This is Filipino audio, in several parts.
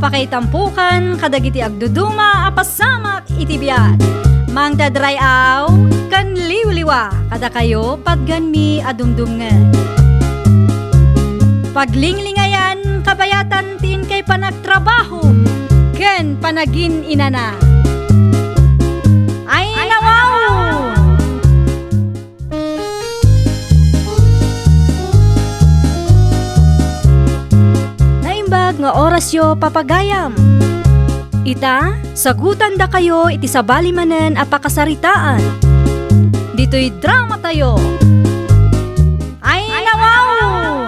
Apakaitampukan kadagiti agduduma apasamak iti biat. Mangdadrayaw kan liwliwa kada kayo patgan mi adumdumngen. Paglinglingayan kabayatan tin kay panagtrabaho ken panagin inana. Ay nawaw! Naimbag nga orasyo papagayam. Ita, sagutan da kayo iti sabali manen apakasaritaan. Dito'y drama tayo. Ay nawaw!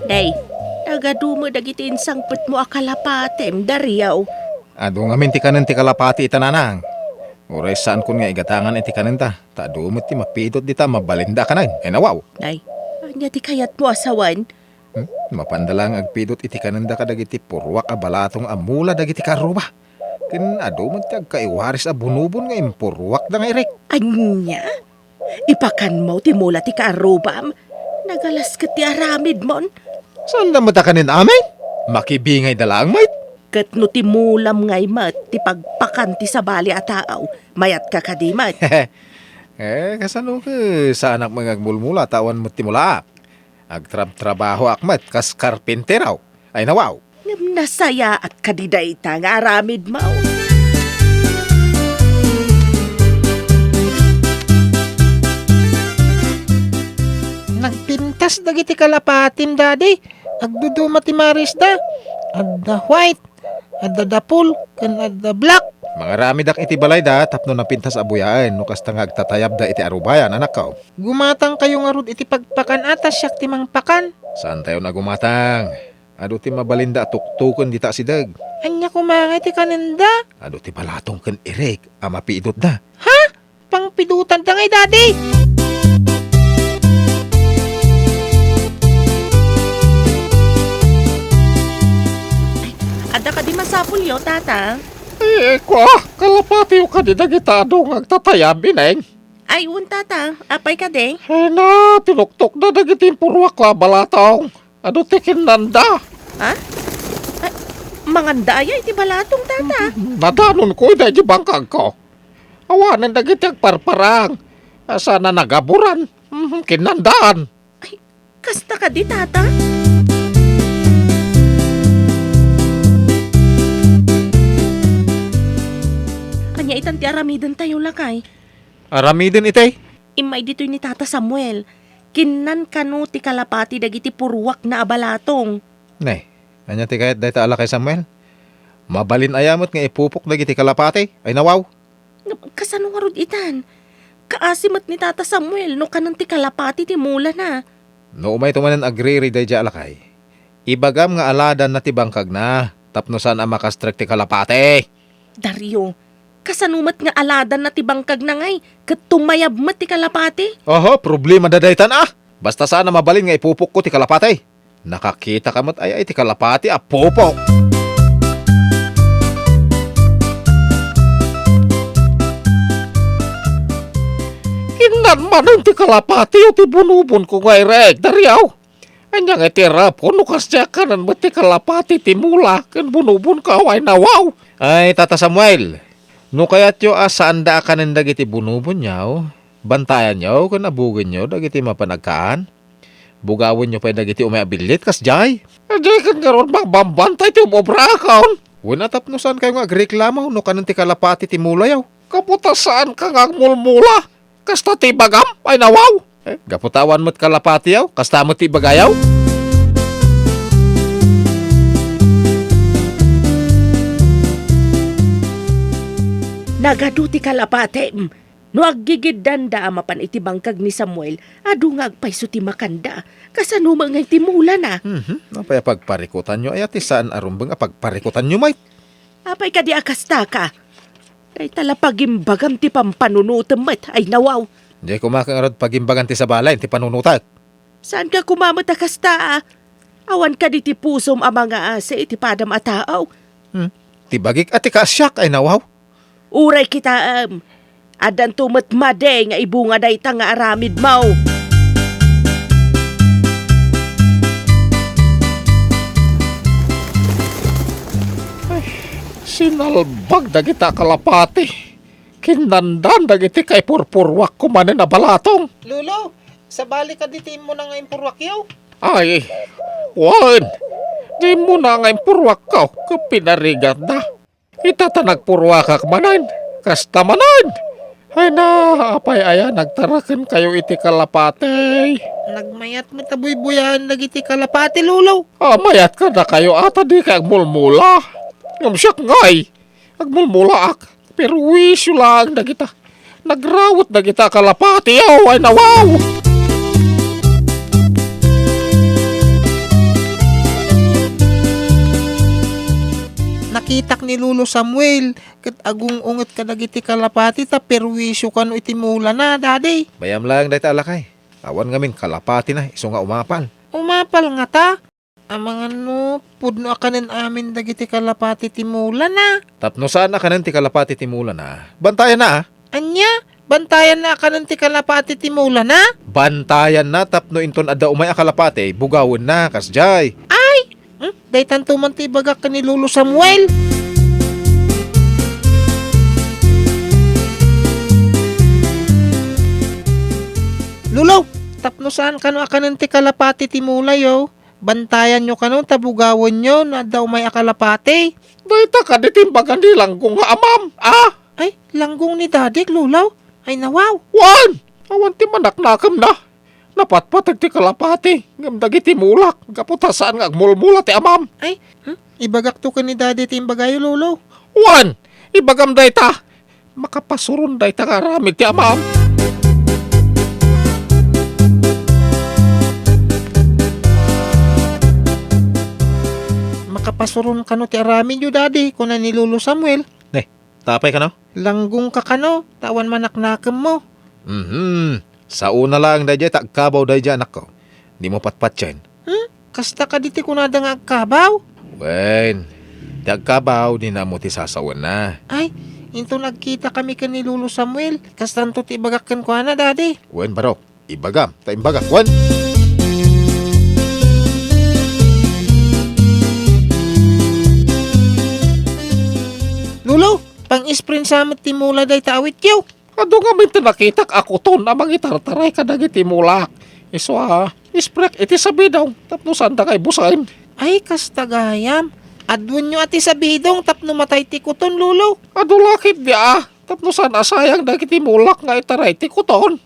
Day, nagadumo dagiti insangpet mo akalapatem, dariyaw. Ado nga minti kanin ti kalapati itananang. Uray saan kun nga igatangan iti kanin ta. Tadumot ti mapidot di ta mabalinda kanan. Ay nawaw. Day, anya ti kayat mo asawan? Mapandalang agpidot iti kanin da kadagiti purwak a balatong amula dagiti karuba. Kin adumot ti agkaiwaris a bunubon nga impurwak da nga irek. Anya? Ipakan mo ti mula ti kaarubam? Nagalas ka ti aramid mon? Saan da mata kanin amin? Makibingay dalang mait. Kat no ti mulam ngay mat, ti pagpakan ti sabali a taaw, mayat ka kadimat. Kasano ka sa anak mga agmulmula tawan mo ti mula. Agtrabaho akmat kas karpinteraw. Ay nawaw. Nasaya at kadidayta nga aramid mo. Nagpintas dagiti kalapatim dadi. Agduduma ti maris da. Adda white, adda dapul, ken adda black. Mga rami dak iti balay da tapno na pintas abuyaan no kasta nga agtatayab da iti arubayan anak ka. Gumatang kayo nga rod iti pagpakan atas siyak ti mangpakan. Saan tayo nagumatang? Ado ti mabalinda tuktukan di ta sidag. Anya kumangay ti kanenda. Ado ti balatong ken irek ama piidot da. Ha? Pangpidutan da ngay dadi. Ada ka di masapul yo, tata? Ko kalapati yung kadidagitado ng agtatayab ineng. Ay, tata. Apay ka de? Na, tinuktok na dagitin purwak la balatong. Ado ti kinanda. Ha? Ay, mangandaya iti balatong, tata. Nadanon ko da di bangkag ko. Awanan dagiti agparparang. Sana nagaburan. Kinandaan. Ay, kasta ka di, tata? Anya itan ti aramidan tayo lakay. Aramidin itay. Imay dito'y ni Tata Samuel. Kinan kanu ti kalapati dagiti purwak na abalatong. Nay, anya ti kayat dahi taala kay Samuel? Mabalin ayamot nga ipupok dagiti kalapati. Ay nawaw. Kasano nga rod itan? Kaasimat ni Tata Samuel no kanan ti kalapati ti mula na. No umay tumanan agriri dahi dya alakay. Ibagam nga aladan na ti bangkag na. Tapno saan ang makastrek ti kalapati. Dario, kasanumat nga aladan na ti bangkag na ngay. Kat tumayab mat ti kalapati. Oho, problema da daytan ah. Basta sana mabalin nga ipupok ko ti kalapati. Nakakita ka mat ay ti kalapati a popok. Kinan man ti kalapati o ti bunubon ko ngay rek, Dariyaw. Anya nga ti rapon no kasya kanan mo ti kalapati ti mula. Kan bunubon ka ay nawaw. Ay, Tata Samuel. No kayat yo saan da ka ng dagiti bunubon nyaw, bantayan nyo kung abugin nyo dagiti mapanagkaan. Bugawin nyo pa dagiti umayabilit kas jay. Jay kan karon magbambantay ti umobra kaon. Wala tapnusan kayo nga agreklamaw no kanang ti kalapati ti mulayaw. Kaputasaan ka nga mulmula. Kasta ti bagam ay nawaw. Gaputawan mo't kalapati yaw, kasta mo't ti bagayaw. Nagaduti kalapate. No aggigiddan da amapan iti bangkag ni Samuel, adu nga agpayso ti makanda. Kasano mga iti mula na. Apay pagparikutan nyo ay ati saan arumbang pagparikutan nyo may. Apay ka di akasta ka. Ay talapagimbagam ti pampanunutemet ay nawaw. Di kumakangarod pagimbagan ti sa balay ti panunutat. Saan ka kumamot akasta? Awan ka di ti pusom ang mga ase iti padam ataaw. Tibagik at ikasyak ay nawaw. Uray kita adan tumet made nga ibunga dayta nga aramid mau. Sinalbag dagita kalapati. Kinandan dagiti kay purpurwak ko man na balatong. Lulo, sa bali ka ditin mo na nga impurwakyaw. Ay, wan. Di mo na nga impurwak ka. Kapinarigat na. Itatanag purwakak manan. Kasta manan. Ay na, apay aya, nagtarakan kayo iti kalapati. Nagmayat mo tabuy-buyan dagiti kalapati, Lulo. Mayat ka na kayo ata di ka agmulmula. Ngam ngay. Agmulmula ak. Pero wisyo lang na kita. Nagrawat na kita kalapati. Ay nawaw. Nakitak ni Lulo Samuel. Kat agung unget ka dagiti kalapati ta perwisyo ka no itimula na, Daddy. Bayam lang dahit alakay. Awan ngamin kalapati na, iso nga umapal. Umapal nga ta. Amang ano, pudno akanin amin dagiti kalapati timula na. Tapno saan na kanan ti kalapati timula na. Bantayan na ah. Anya, bantayan na akanin ti kalapati timula na. Bantayan na tapno inton adda umay a kalapati, bugawon na kasjay. Day tanto man ti bagak ka ni Lulo Samuel. Lulo, tapno saan ka no akanin ti kalapati timula yo. Bantayan nyo ka no, tabugawon nyo na daw may akalapati. Dahita ka ditimbagan di lang kung amam. Ay, langgong ni Daddy, Lulaw. Ay, nawaw. Wan! Awan ti manaknakam na. Napatpatag ti kalapati. Ngam dagiti mulak. Kaputasaan nga agmulmula ti amam. Ay, ibagak to ka ni Daddy timbagayo, Lulaw. Wan! Ibagam dayta. Makapasuron dayta nga ramid ti amam. Makapasuron ka no ti aramin yo, Daddy, kung na ni Lolo Samuel. Tapay ka no? Langgong ka no, tawan manaknakam mo. Sa una lang dahil tagkabaw dahil anak ko. Di mo patpatyan. Kasta ka diti kunada nga agkabaw. Wen, tagkabaw di na mo ti sasawan na. Ay, into nagkita kami ka ni Lolo Samuel. Kastanto ti ibagakan ko na, Daddy. Wen barok, ibagam, ta imbagak. Wen! Lolo, pang-sprint sa amat timula day tawit yaw. Ado nga may tinakitak ako ton na mangitartaray ka dagiti mulak. Iso isprek iti sabi daw. Tapno sanda kay busain. Ay, kastagayam. Adwan nyo ati sa bidong tapno matay ti kuton, Lolo. Ado lakit di Tapno sana sayang dagiti mulak nga itaray ti kuton.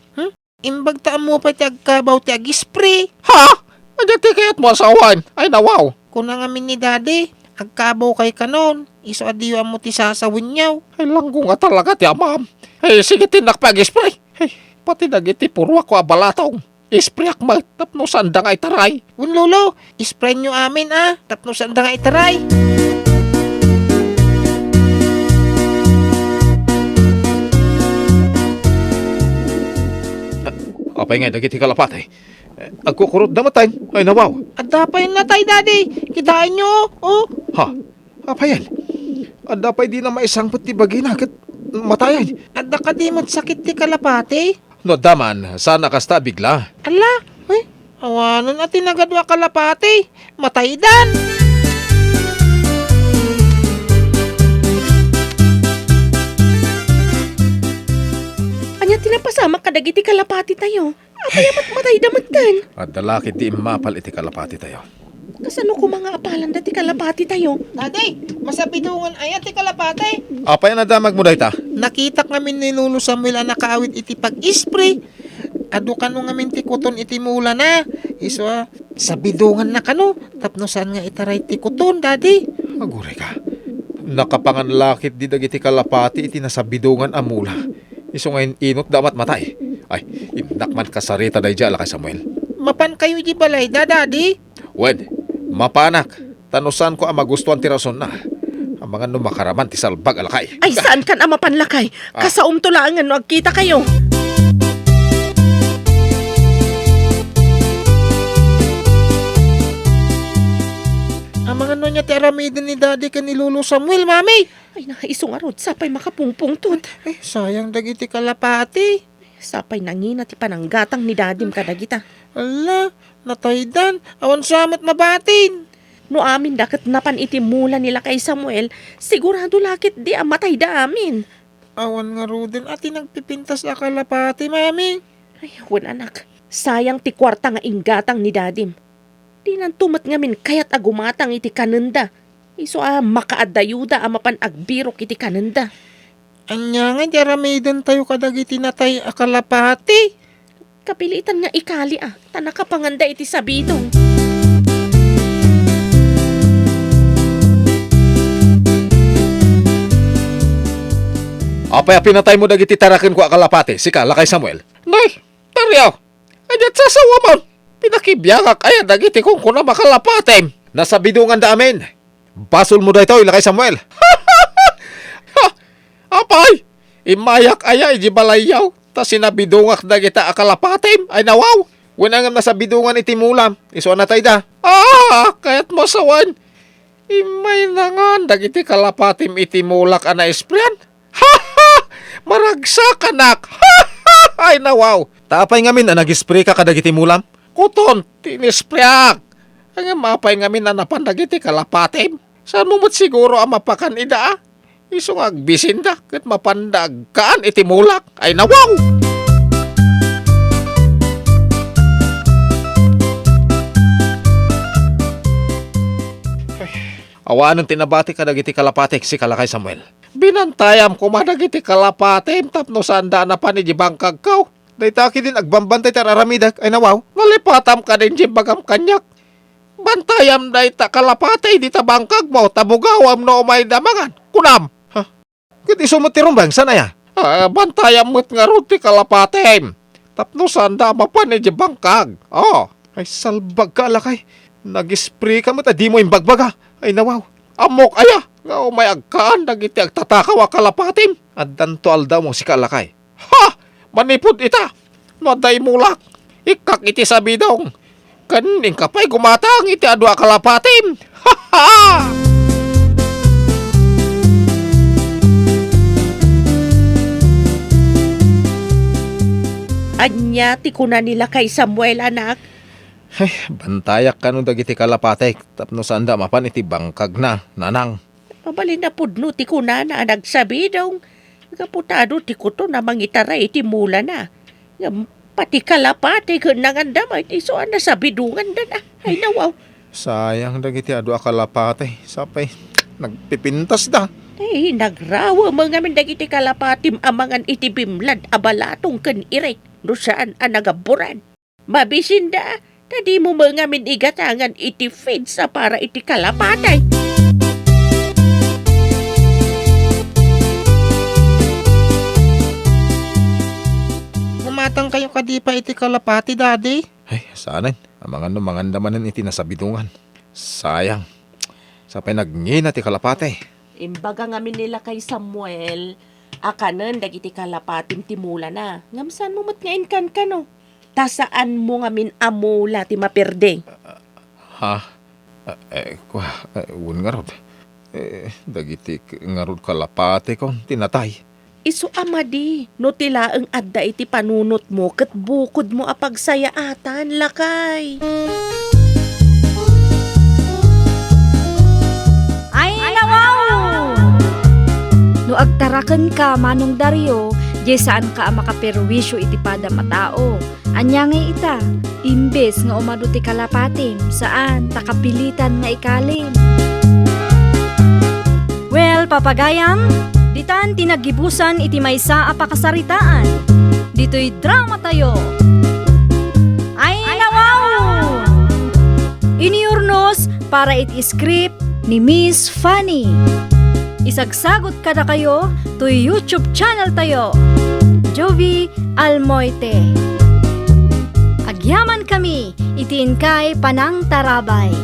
Imbag taan mo pa ti agkabaw ti agispre. Ha? Adi ti kayat mo asawan. Ay nawaw. Kuna nga min ni Daddy, agkabaw kay kanon. Iso adiyo mo ti sasawin yaw. Ay langgo nga talaga ti amam. Ay sige tinak pag-spray. Ay pati dagiti purwa ko abalatong. Isprayak mag tapno sanda nga itaray. Un Lolo, ispray nyo amin tapno sanda nga itaray. Apay nga dagiti kalapati. Agkukurot damatay. Ay nawaw. At dapay natay, Daddy. Kitain nyo, oh. Ha? Apayan. Ada pa di na maisangpot ti bagina ket matayan. At nakadimot sakit ti kalapati. No daman, sana kasta bigla. Ala, ay, awanan ati nagadwa kalapati. Mataydan. Anya tinapasama kadagiti kalapati tayo. Apayamat matay damagtan. At dalakit di mapal iti kalapati tayo. Kasano ko mga apalan dati kalapati tayo? Daddy, masabidungan ay ati kalapati. Apayan na damag mo dayta. Nakita kami ni Lolo Samuel ang nakaawit iti pag-ispray. Ado kano nga minti kuton iti mula na. Iso sabidungan na kano. Tapno saan nga itaray ti kuton, Daddy. Aguray ka. Nakapanganlakit di dagiti kalapati iti nasabidungan amula. Iso ngayon inot damat matay. Ay, indakman kasarita day jala kay Samuel. Mapan kayo di balay da, Daddy. Wed, mapanak. Tanusan ko ang magustuhan ti rason na. Ang mga numakaraman ti salbag alakay. Ay saan kan ama panlakay? Kasaum to lang no agkita kayo. Ang mga no niya ti aramidin ni Daddy ka ni Lolo Samuel, Mami. Ay naisong arod sapay makapungpungtod. Eh, sayang dagiti kalapati. Sapay nangina ti pananggatang ni dadim kadagita. Ala, nataydan. Awan samat mabatin. No amin dakat napan itimula nila kay Samuel, sigurado lakit di amatay da amin. Awan nga Ruden ati nagpipintas la kalapati, mami. Ay, wan anak. Sayang ti kwarta nga inggatang ni dadim. Di nan tumat ngamin kayat agumatang iti kanenda. Iso makaadayuda mapan agbirok iti kanenda. Anya nga jaramiden tayo kadagiti natay a kalapati. Kapilitan nga ikali tanaka panganda iti sabidong. Apay pinatay mo dagiti taraken ko a kalapati, sika lakay Samuel. Nay, tariaw. Anyat sasawa man. Pinakibiyakak aya dagiti kung kuna makalapatem. Nasa bidungan da amin. Basol mo daytoy lakay Samuel. Apay, imayak aya iji balayaw. Ta sinabidungak dagita akalapatem ay nawaw. Wenangam nasa bidungan iti mulam. Iso natay da. Kayat masawan. Imay nangan dagiti kalapatem iti mulak ana esprian. Maragsak anak. Ay nawaw. Tapay ngamin na nag-spray ka kadagiti mulam. Kuton, tinispriak. Ang mapay ngamin na napandagiti kalapatem. Saan mo mat siguro ang mapakan ida? Isong agbisinda kat mapandag kaan iti mulak. Ay nawaw. Awanon tinabati kadagiti kalapatik si kalakay Samuel. Binantayam ko madagiti kalapatem tapno sanda na pa ni jibangkag kaw. Daytaki din agbambantay tararamidak ay nawaw. Nalipatam ka din jibagam kanyak. Bantayam dayta kalapatay di tabangkag mo tabugawam no umay damangan. Kunam. Kiti sumot ti rumbang sanaya. Bantayam mo't nga ron ti kalapatem. Tapno sanda pa ni jibangkag. Ay salbag ka alakay. Nag-spray ka mo di mo imbagbaga. Ay nawaw. Amok aya. Nga umay agkaan dagiti agtatakaw a kalapatim. At danto aldaw mo si kalakay. Manipod ita. Maday mulak. Ikak iti sabidong. Kaning kapay gumatang iti adu a kalapatim. Anya ti kuna nila kay Samuel anak. Ay, bantayak ka nung dagiti kalapatik. Tapno sanda mapan iti bangkag na, nanang. Mabalin na pudno ti kuna na nagsabidong. Kaputado ti kuto na mangitaray iti mula na. Pati kalapati nangandaman iso na sa bidungan na. Ay nawaw. Sayang dagiti adu a kalapati. Sapay, nagpipintas da. Ay nagrawa mga min dagiti kalapatim amangan iti bimlad abalatong ken irek. No saan nagaburan. Mabisinda. Tadi mo mga min igatangan iti feed sa para iti kalapatay. Gumatang kayo kadipa iti kalapati, daddy. Ay, saanan. Amangan no mangandamanan iti nasabidungan. Sayang. Sapay nagngin ti kalapati. Imbaga ngamin nila kay Samuel, akanan dagiti kalapatim timula na. Ngamsan mo matngain kan kano? Tasaan mo ngamin amula ti maperde. Un nga rod. Dagiti nga rod kalapati ko, tinatay. Isu amadi, no tila ang adda iti panunot mo, kat bukod mo apagsayaatan, lakay. Ay nawaw! No agtaraken ka manong Dario, di saan ka makaperwisyo iti pada matao. Anya nga ita, imbes nga umado ti kalapatim, saan takapilitan nga ikalim. Well, papagayam, ditan tinagibusan iti maysa a pakasaritaan. Dito'y drama tayo. Ay nawaw! Iniurnos para iti script ni Miss Fanny. Isagsagot kada kayo to YouTube channel tayo. Jovi Almoite. Agyaman kami, itiin kay Panang Tarabay.